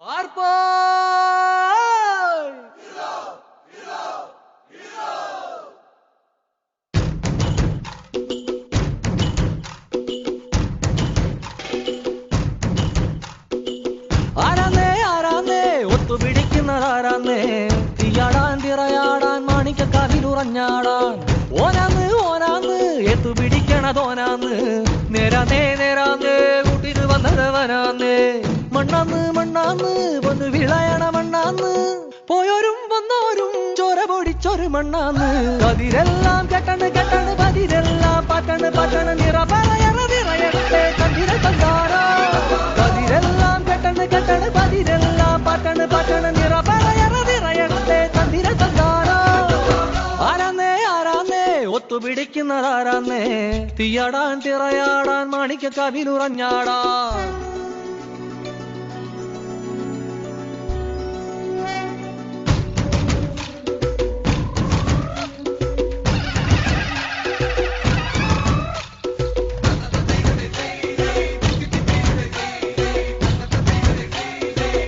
ആർപ്പാ ആരാന്നേ ആരാന്നേ ഒത്തുപിടിക്കുന്നതാരാന്നേ തീയാടാൻ തിറയാടാൻ മാണിക്കക്കാവിലുറഞ്ഞാടാൻ ഓനാന്ന് ഓനാന്ന് എത്തുപിടിക്കണതോനാന്ന് നേരാന്നേ നേരാന്നേ കൂട്ടിന് വന്നതവനാന്നേ മണ്ണാന്ന് മണ്ണാന്ന് വന്ന് വിളയണ മണ്ണാന്ന് പോയോരും വന്നോരും ചോര പൊടിച്ചൊരു മണ്ണാന്ന് കതിരെല്ലാം കെട്ടണ് കെട്ടണ് പതിരെല്ലാം പറ്റണ് പറ്റണ് നിറപറയറ നിറയട്ടെ കണ്ടിര കണ്ടാറോ കതിരെല്ലാം കെട്ടണ് കെട്ടണ് പതിരെല്ലാം പറ്റണ് പറ്റണ് നിറപറയറ നിറയട്ടെ കണ്ടിര കണ്ടാറോ ആരാന്നേ ആരാന്നേ ഒത്തുപിടിക്കുന്നതാരാന്നേ തീയാടാൻ തിറയാടാൻ മാണിക്കക്കാവിലുറഞ്ഞാടാ